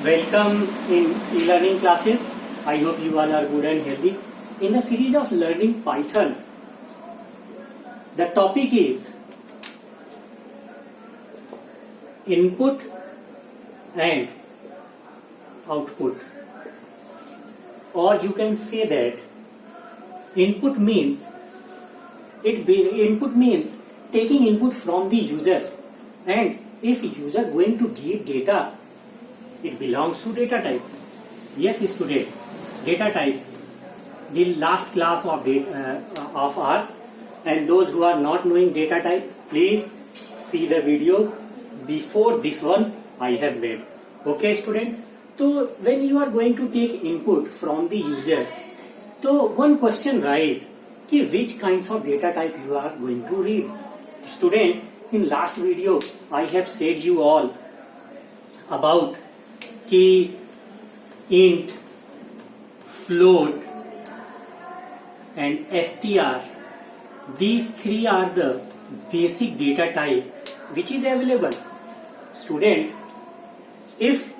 Welcome in e-learning classes. I hope you all are good and healthy. In the series of learning Python, the topic is input and output, or you can say that input means taking input from the user, and if user going to give data, it belongs to data type. Yes, student, data type. The last class of R, and those who are not knowing data type, please see the video before this one I have made. Okay, student. So when you are going to take input from the user, so one question rise, कि which kinds of data type you are going to read. Student, in last video I have said you all about कि int, float and str, these three are the basic data type which is available. Student, if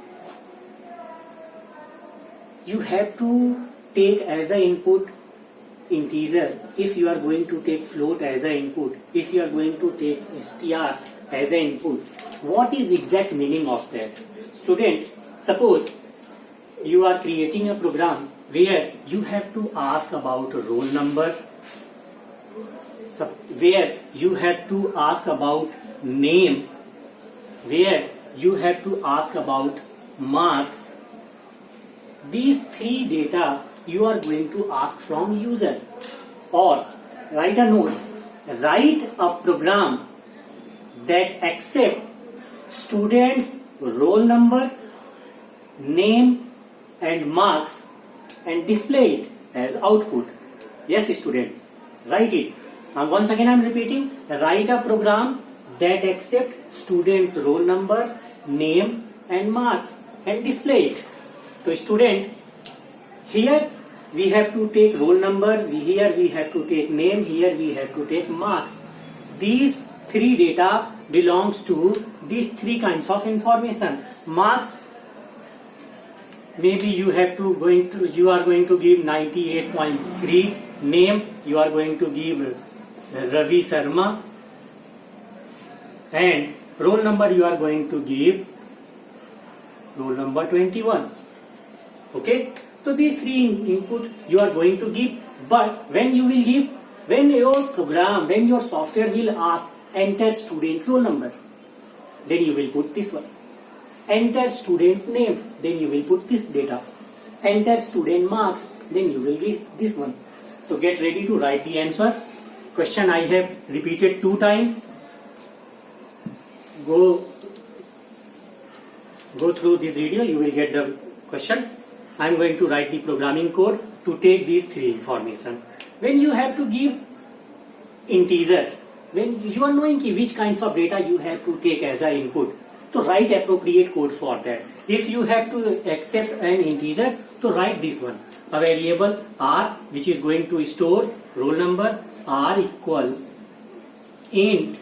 you have to take as an input integer, if you are going to take float as an input, if you are going to take str as an input, what is exact meaning of that? Student, suppose you are creating a program where you have to ask about roll number, where you have to ask about name, where you have to ask about marks. These three data you are going to ask from user. Or write a note, write a program that accept students' roll number, name and marks and display it as output. Yes, student, write it. And once again I am repeating, write a program that accept students' roll number, name and marks and display it. So student, here we have to take roll number, here we have to take name, here we have to take marks. These three data belongs to these three kinds of information. Marks, maybe you are going to give 98.3. Name, you are going to give Ravi Sharma, and roll number you are going to give roll number 21. Okay, so these three input you are going to give, but when you will give, when your program, when your software will ask enter student roll number, then you will put this one. Enter student name, then you will put this data. Enter student marks, then you will give this one. So get ready to write the answer. Question I have repeated 2 times. Go through this video, you will get the question. I am going to write the programming code to take these three information. When you have to give integer, when you are knowing which kinds of data you have to take as an input, to write appropriate code for that. If you have to accept an integer, to write this one, a variable r which is going to store roll number, r equal int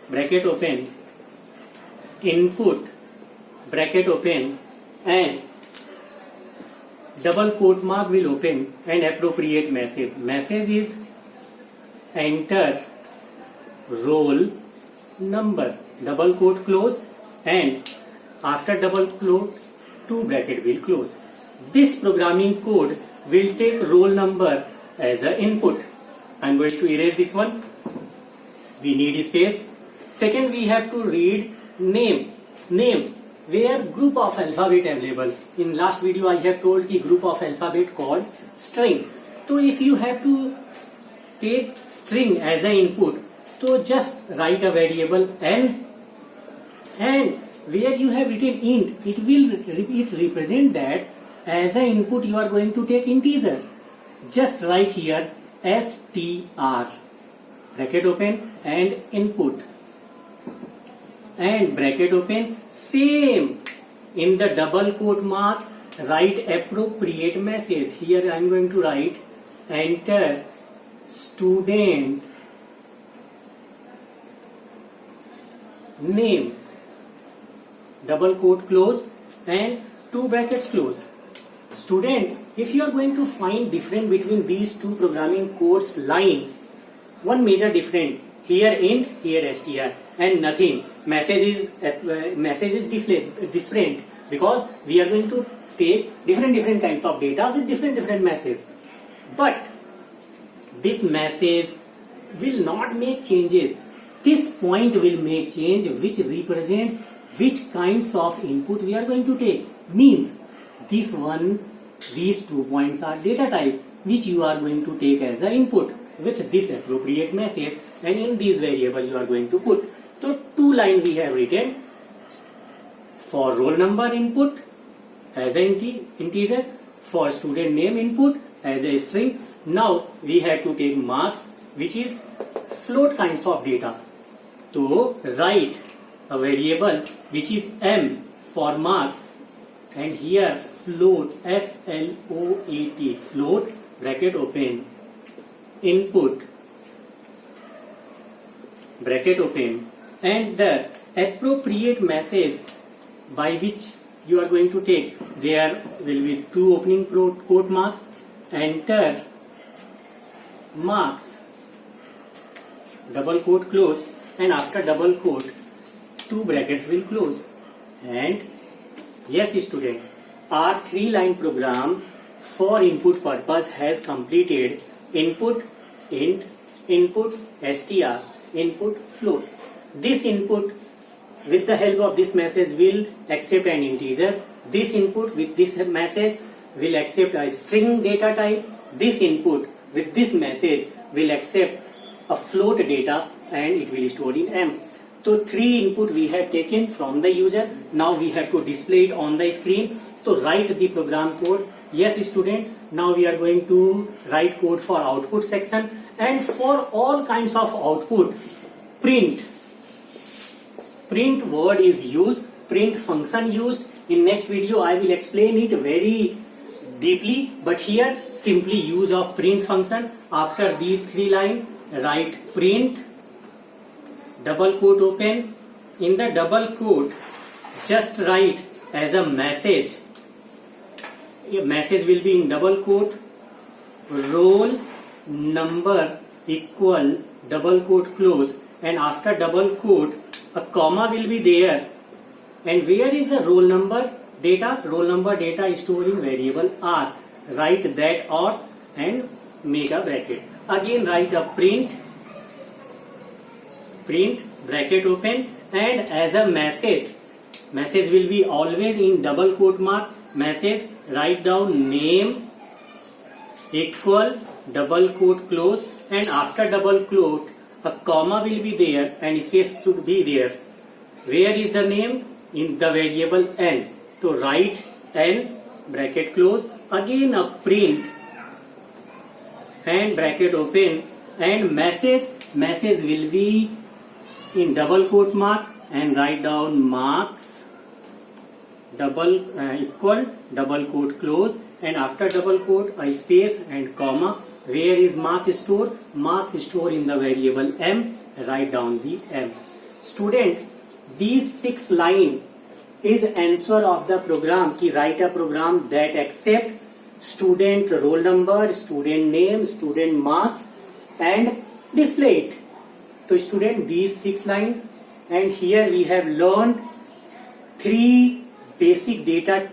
bracket open input bracket open and double quote mark will open and appropriate message. Message is enter roll number, double quote close, and after double quote 2 bracket will close. This programming code will take roll number as an input. I am going to erase this one. We need space. Second, we have to read name. Name, where group of alphabet available. In last video I have told the group of alphabet called string. So if you have to take string as an input, so just write a variable n, and where you have written int, it represent that as an input you are going to take integer. Just write here str bracket open and input and bracket open. Same in the double quote mark, write appropriate message. Here I am going to write enter student name, double quote close, and two brackets close. Student, if you are going to find difference between these two programming codes line, one major difference, here int, here str, and nothing. Message is different because we are going to take different kinds of data with different messages. But this message will not make changes. This point will make change, which represents which kinds of input we are going to take. Means these 2 points are data type which you are going to take as an input with this appropriate message, and in this variable you are going to put. So 2 lines we have written. For roll number input as an integer, for student name input as a string. Now we have to take marks, which is float kinds of data. So write a variable which is m for marks, and here float, F-L-O-A-T, float, bracket open, input, bracket open, and the appropriate message by which you are going to take. There will be 2 opening quote marks, enter marks, double quote close, and after double quote 2 brackets will close. And yes student, our 3-line program for input purpose has completed. Input int, input str, input float. This input with the help of this message will accept an integer. This input with this message will accept a string data type. This input with this message will accept a float data, and it will store in M. So 3 input we have taken from the user. Now we have to display it on the screen. So write the program code. Yes student, now we are going to write code for output section, and for all kinds of output, print word is used, print function used. In next video I will explain it very deeply, but here simply use of print function. After these 3 lines, write print, double quote open. In the double quote, just write as a message. A message will be in double quote, roll number equal, double quote close, and after double quote a comma will be there. And where is the roll number data? Roll number data is stored in variable R. Write that R and make a bracket. Again write a print, bracket open, and as a message will be always in double quote mark. Message, write down name equal, double quote close, and after double quote a comma will be there and space should be there. Where is the name? In the variable n. So write n, bracket close, again a print and bracket open, and message will be in double quote mark, and write down marks, double equal, double quote close, and after double quote a space and comma. Where is marks stored? Marks stored in the variable m. Write down the m. Student, these 6 lines is answer of the program. Ki write a program that accept student roll number, student name, student marks, and display it. So student, these 6 lines, and here we have learned 3 basic data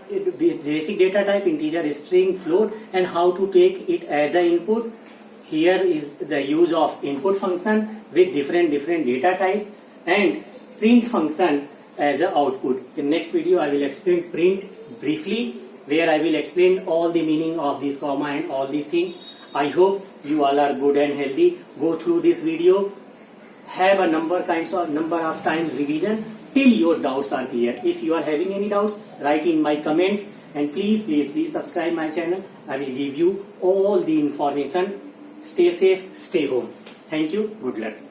type, integer, string, float, and how to take it as an input. Here is the use of input function with different data types, and print function as an output. In next video I will explain print briefly, where I will explain all the meaning of this comma and all these things. I hope you all are good and healthy. Go through this video, have a number of time revision till your doubts are clear. If you are having any doubts, write in my comment, and please subscribe my channel. I will give you all the information. Stay safe, stay home. Thank you. Good luck.